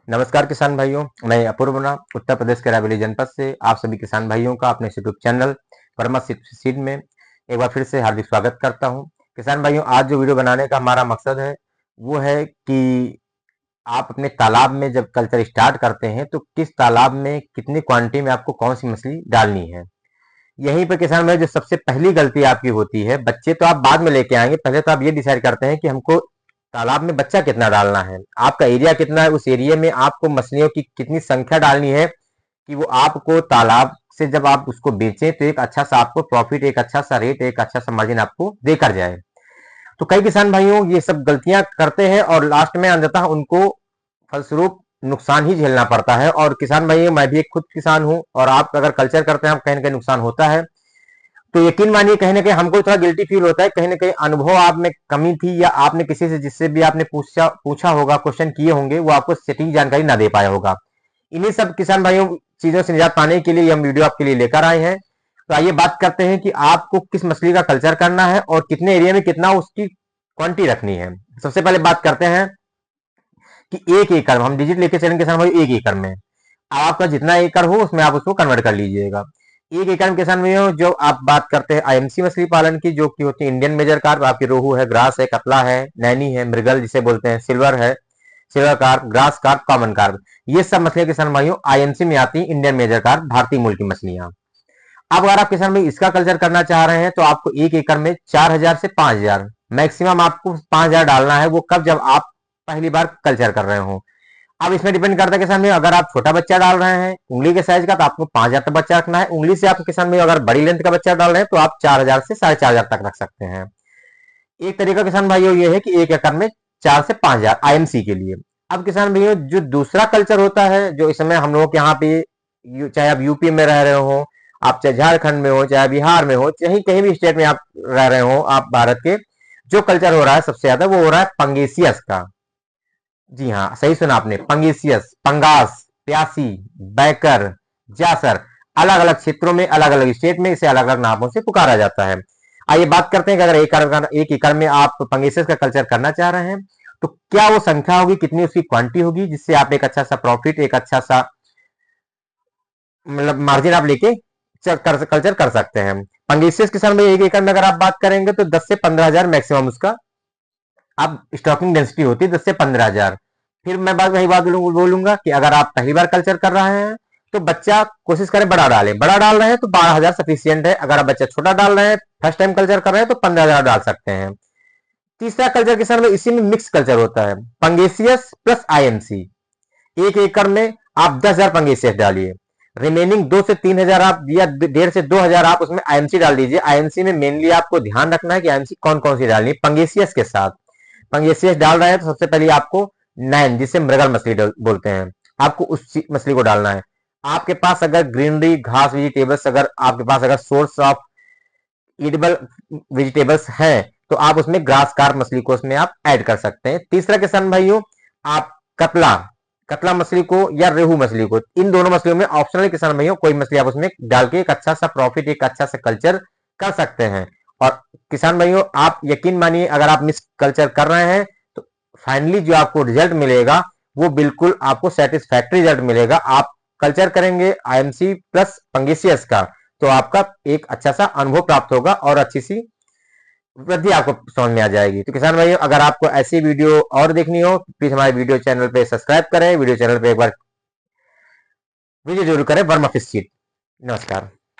नमस्कार किसान भाइयों, मैं अपूर्व उत्तर प्रदेश के रायबरेली जनपद से आप सभी किसान भाइयों का अपने यूट्यूब चैनल वर्मा सीड में एक बार फिर से हार्दिक स्वागत करता हूं। किसान भाइयों, आज जो वीडियो बनाने का हमारा मकसद है वो है कि आप अपने तालाब में जब कल्चर स्टार्ट करते हैं तो किस तालाब में कितनी क्वांटिटी में आपको कौन सी मछली डालनी है। यहीं पर किसान भाई जो सबसे पहली गलती आपकी होती है, बच्चे तो आप बाद में लेके आएंगे, पहले तो आप ये डिसाइड करते हैं कि हमको तालाब में बच्चा कितना डालना है, आपका एरिया कितना है, उस एरिया में आपको मछलियों की कितनी संख्या डालनी है कि वो आपको तालाब से जब आप उसको बेचें तो एक अच्छा सा आपको प्रॉफिट, एक अच्छा सा रेट, एक अच्छा सा मार्जिन आपको देकर जाए। तो कई किसान भाइयों ये सब गलतियां करते हैं और लास्ट में अंततः उनको फलस्वरूप नुकसान ही झेलना पड़ता है। और किसान भाइयों, मैं भी एक खुद किसान हूं और आप अगर कल्चर करते हैं, कहीं ना कहीं नुकसान होता है। तो यकीन मानिए कहीं ना कहीं हमको थोड़ा गिल्टी फील होता है, कहीं ना कहीं अनुभव आप में कमी थी या आपने किसी से जिससे भी आपने पूछा होगा, क्वेश्चन किए होंगे, वो आपको सटीक जानकारी ना दे पाया होगा। इन्हीं सब किसान भाइयों चीजों से निजात पाने के लिए हम वीडियो आपके लिए लेकर आए हैं। तो आइए बात करते हैं कि आपको किस मछली का कल्चर करना है और कितने एरिया में कितना उसकी क्वांटिटी रखनी है। सबसे पहले बात करते हैं कि 1 एकड़ हम डिजिट लेके चलेंगे किसान भाई। 1 एकड़ में आपका जितना एकड़ हो उसमें आप उसको कन्वर्ट कर लीजिएगा। 1 एकड़ में किसान भाइयों जो आप बात करते हैं आईएमसी मछली पालन की, जो कि होती है इंडियन मेजर कार्प, आपकी रोहू है, ग्रास है, कतला है, नैनी है, मृगल जिसे बोलते हैं, सिल्वर है, silver carp, grass carp, common carp, ये सब मछलियां किसान भाइयों आईएमसी में आती है, इंडियन मेजर कार्प, भारतीय मूल की मछलियां। अब अगर आप किसान भाई इसका कल्चर करना चाह रहे हैं तो आपको 1 एकड़ में 4,000 से 5,000 मैक्सिमम आपको 5,000 डालना है। वो कब? जब आप पहली बार कल्चर कर रहे हो। अब इसमें डिपेंड करता है किसान भाई, अगर आप छोटा बच्चा डाल रहे हैं उंगली के साइज का तो आपको 5,000 तक बच्चा रखना है। उंगली से आप किसान भाई अगर बड़ी लेंथ का बच्चा डाल रहे हैं तो आप 4,000 से 4,500 तक रख सकते हैं। एक तरीका किसान भाइयों ये है कि 1 एकड़ में 4 से 5,000 आईएमसी के लिए। अब किसान भाइयों जो दूसरा कल्चर होता है, जो इस समय हम लोगों के यहाँ पे, चाहे आप यूपी में रह रहे हो, आप चाहे झारखंड में हो, चाहे बिहार में हो, चाहे कहीं भी स्टेट में आप रह रहे हो, आप भारत के, जो कल्चर हो रहा है सबसे ज्यादा वो हो रहा है पंगेसियस का। जी हाँ, सही सुना आपने, पंगेसियस, पंगास, प्यासी, बैकर, जासर, अलग अलग क्षेत्रों में, अलग अलग स्टेट में इसे अलग अलग नामों से पुकारा जाता है। आइए बात करते हैं कि अगर 1 एकड़ में आप पंगेसियस का कल्चर करना चाह रहे हैं तो क्या वो संख्या होगी, कितनी उसकी क्वांटिटी होगी, जिससे आप एक अच्छा सा प्रॉफिट, एक अच्छा सा मतलब मार्जिन आप लेके कल्चर कर सकते हैं। पंगेसियस किसान में 1 एकड़ में अगर आप बात करेंगे तो 10 से 15,000 मैक्सिमम उसका आप स्टॉकिंग डेंसिटी होती है, 10 से 15,000। फिर मैं वही बात बोलूंगा कि अगर आप पहली बार कल्चर कर रहे हैं तो बच्चा कोशिश करें बड़ा डालें। बड़ा डाल रहे हैं तो 12,000 सफिशियंट है। अगर आप बच्चा छोटा डाल रहे हैं, फर्स्ट टाइम कल्चर कर रहे हैं, तो 15,000 डाल सकते हैं। तीसरा कल्चर किसान में इसी में मिक्स कल्चर होता है, पंगेसियस प्लस आईएमसी। 1 एकड़ में आप 10,000 पंगेसियस डालिए, रिमेनिंग 2 से 3,000 आप या 1,500 से 2,000 आप उसमें आईएमसी डाल दीजिए। आईएमसी में मेनली आपको ध्यान रखना है कि आईएमसी कौन कौन सी डालनी है पंगेसियस के साथ। पंगेसियस डाल रहे हैं तो सबसे पहले आपको नैन, जिसे मृगल मछली बोलते हैं, आपको उस मछली को डालना है। आपके पास अगर ग्रीनरी, घास, वेजिटेबल्स, अगर आपके पास अगर सोर्स ऑफ ईडेबल वेजिटेबल्स हैं तो आप उसमें ग्रास कार्प मछली को उसमें आप ऐड कर सकते हैं। तीसरा किसान भाइयों, आप कतला कतला मछली को या रेहू मछली को, इन दोनों मछलियों में ऑप्शनल किसान भाइयों कोई मछली आप उसमें डाल के एक अच्छा सा प्रॉफिट, एक अच्छा सा कल्चर कर सकते हैं। और किसान भाइयों आप यकीन मानिए, अगर आप मिस कल्चर कर रहे हैं तो फाइनली जो आपको रिजल्ट मिलेगा वो बिल्कुल आपको सेटिस्फैक्ट्री रिजल्ट मिलेगा। आप कल्चर करेंगे आईएमसी प्लस पंगेसियस का तो आपका एक अच्छा सा अनुभव प्राप्त होगा और अच्छी सी वृद्धि आपको समझ में आ जाएगी। तो किसान भाइयों अगर आपको ऐसी वीडियो और देखनी हो प्लीज हमारे वीडियो चैनल पे सब्सक्राइब करें, वीडियो चैनल पे एक बार विजिट जरूर करें, वर्मा फिश सीड। नमस्कार।